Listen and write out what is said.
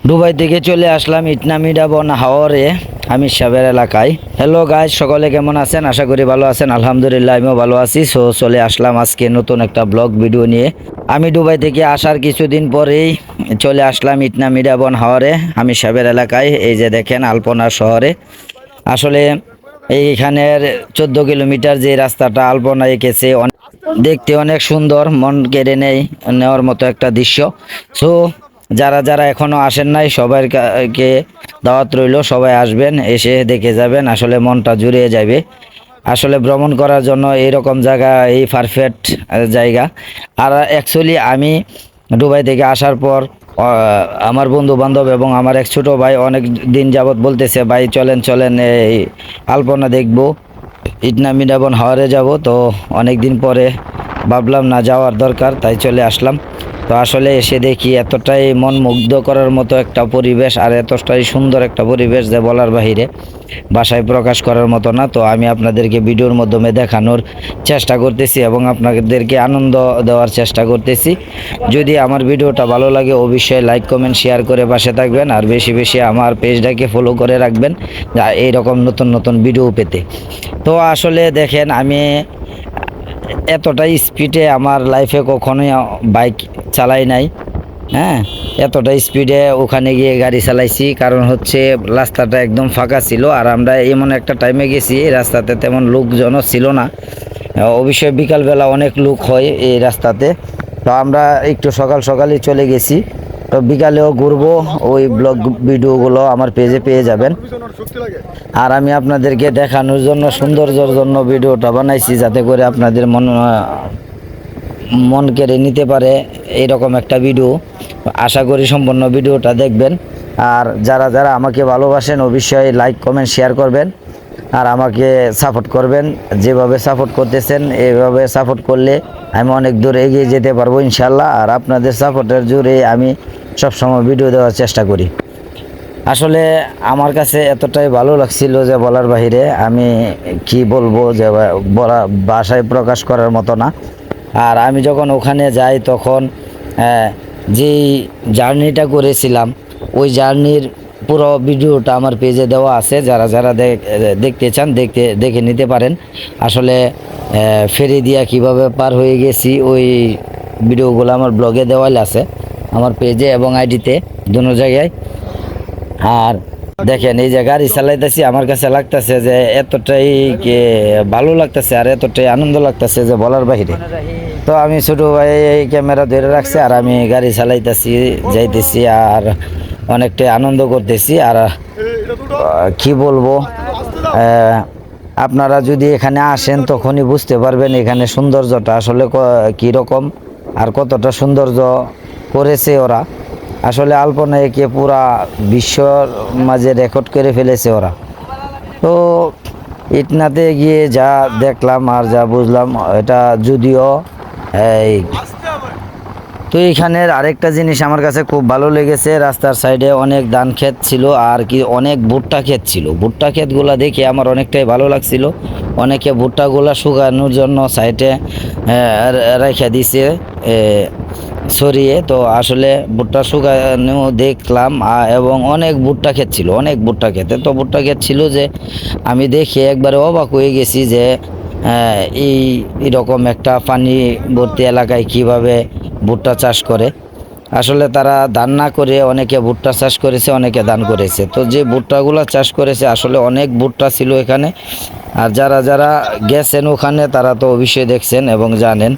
Dubai থেকে চলে আসলাম ইটনামিডা বন হাওরে আমির সাহেবের এলাকায়। হ্যালো গাইজ, সকলে কেমন আছেন? আশা করি ভালো আছেন। আলহামদুলিল্লাহ আমিও ভালো আছি। চলে আসলাম আজকে নতুন একটা ব্লগ ভিডিও নিয়ে। আমি দুবাই থেকে আসার কিছুদিন পরেই চলে আসলাম ইটনামিডা বন হাওরে আমির সাহেবের এলাকায়। এই যে দেখেন আলপনা শহরে। আসলে এইখানের 14 কিলোমিটার যে রাস্তাটা আলপনা এঁকেছে, দেখতে অনেক সুন্দর, মন কেড়ে নেওয়ার মতো একটা দৃশ্য। সো যারা যারা এখনো আসেন নাই সবাইকে দাওয়াত রইল, সবাই আসবেন, এসে দেখে যাবেন, আসলে মনটা জুড়িয়ে যাবে। আসলে ভ্রমণ করার জন্য এইরকম জায়গা এই পারফেক্ট জায়গা। আর অ্যাকচুয়ালি আমি দুবাই থেকে আসার পর আমার বন্ধু বান্ধব এবং আমার এক ছোটো ভাই অনেক দিন যাবৎ বলতেছে, ভাই চলেন চলেন এই আলপনা দেখবো, ইটনামিডা বন হাওরে যাব। তো অনেক দিন পরে ভাবলাম না যাওয়ার দরকার, তাই চলে আসলাম। তো আসলে এসে দেখি এতটাই মন মুগ্ধ করার মতো একটা পরিবেশ, আর এতটাই সুন্দর একটা পরিবেশ যে বলার বাহিরে, ভাষায় প্রকাশ করার মতো না। তো আমি আপনাদেরকে ভিডিওর মাধ্যমে দেখানোর চেষ্টা করতেছি এবং আপনাদেরকে আনন্দ দেওয়ার চেষ্টা করতেছি। যদি আমার ভিডিওটা ভালো লাগে অবশ্যই লাইক কমেন্ট শেয়ার করে পাশে থাকবেন, আর বেশি বেশি আমার পেজটাকে ফলো করে রাখবেন এইরকম নতুন নতুন ভিডিও পেতে। তো আসলে দেখেন, আমি এতটাই স্পিডে আমার লাইফে কখনোই বাইক চালাই নাই। হ্যাঁ, এতটা স্পিডে ওখানে গিয়ে গাড়ি চালাইছি, কারণ হচ্ছে রাস্তাটা একদম ফাঁকা ছিল। আর আমরা এমন একটা টাইমে গেছি, রাস্তাতে তেমন লোকজনও ছিল না। অবশ্যই বিকালবেলা অনেক লোক হয় এই রাস্তাতে। তো আমরা একটু সকাল সকালই চলে গেছি। তো বিকালেও ঘুরবো, ওই ব্লগ ভিডিওগুলো আমার পেজে পেয়ে যাবেন। আর আমি আপনাদেরকে দেখানোর জন্য, সৌন্দর্যের জন্য ভিডিওটা বানাইছি, যাতে করে আপনাদের মন কেড়ে নিতে পারে এইরকম একটা ভিডিও। আশা করি সম্পূর্ণ ভিডিওটা দেখবেন। আর যারা যারা আমাকে ভালোবাসেন অবশ্যই লাইক কমেন্ট শেয়ার করবেন, আর আমাকে সাপোর্ট করবেন। যেভাবে সাপোর্ট করতেছেন এইভাবে সাপোর্ট করলে আমি অনেক দূর এগিয়ে যেতে পারবো ইনশাল্লাহ। আর আপনাদের সাপোর্টের জোরে আমি সবসময় ভিডিও দেওয়ার চেষ্টা করি। আসলে আমার কাছে এতটাই ভালো লাগছিল যে বলার বাহিরে, আমি কি বলবো, যে বলা ভাষায় প্রকাশ করার মতো না। আর আমি যখন ওখানে যাই তখন যেই জার্নিটা করেছিলাম, ওই জার্নির পুরো ভিডিওটা আমার পেজে দেওয়া আছে। যারা যারা দেখতে চান দেখে নিতে পারেন। আসলে ফেরি দিয়া কিভাবে পার হয়ে গেছি, ওই ভিডিওগুলো আমার ব্লগে দেওয়া আছে, আমার পেজে এবং আইডিতে, দুটো জায়গায়। আর দেখেন, এই যে গাড়ি চালাইতেছি, আমার কাছে লাগতেছে যে এতটাই ভালো লাগতেছে আর এতটাই আনন্দ লাগতেছে যে বলার বাহিরে। তো আমি ছোট ভাই ক্যামেরা ধরে রাখছি, আর আমি গাড়ি চালাইতেছি, যাইতেছি, আর অনেকটাই আনন্দ করতেছি। আর কি বলবো, আপনারা যদি এখানে আসেন তখনই বুঝতে পারবেন এখানে সৌন্দর্যটা আসলে কীরকম, আর কতটা সৌন্দর্য করেছে ওরা। আসলে আলপনা একে পুরা বিশ্বর মাঝে রেকর্ড করে ফেলেছে ওরা। তো ইটনাতে গিয়ে যা দেখলাম আর যা বুঝলাম, এটা যদিও এই, তো এইখানের আরেকটা জিনিস আমার কাছে খুব ভালো লেগেছে, রাস্তার সাইডে অনেক ধান ক্ষেত ছিল, আর কি অনেক ভুট্টা ক্ষেত ছিল। ভুট্টা ক্ষেতগুলো দেখে আমার অনেকটাই ভালো লাগছিল। অনেকে ভুট্টাগুলো শুকানোর জন্য সাইডে রেখে দিছে সরিয়ে। তো আসলে ভুট্টা শুকানো দেখলাম, এবং অনেক ভুট্টা ক্ষেত ছিল, অনেক ভুট্টা ক্ষেতে। তো ভুট্টা ক্ষেত ছিল যে আমি দেখে একবারে অবাক হয়ে গেছি যে এইরকম একটা পানি ভর্তি এলাকায় কিভাবে ভুট্টা চাষ করে। আসলে তারা ধান না করে অনেকে ভুট্টা চাষ করেছে, অনেকে ধান করেছে। তো যে ভুট্টাগুলো চাষ করেছে, আসলে অনেক ভুট্টা ছিল এখানে। আর যারা যারা গেছেন ওখানে তারা তো অবশ্যই দেখছেন এবং জানেন।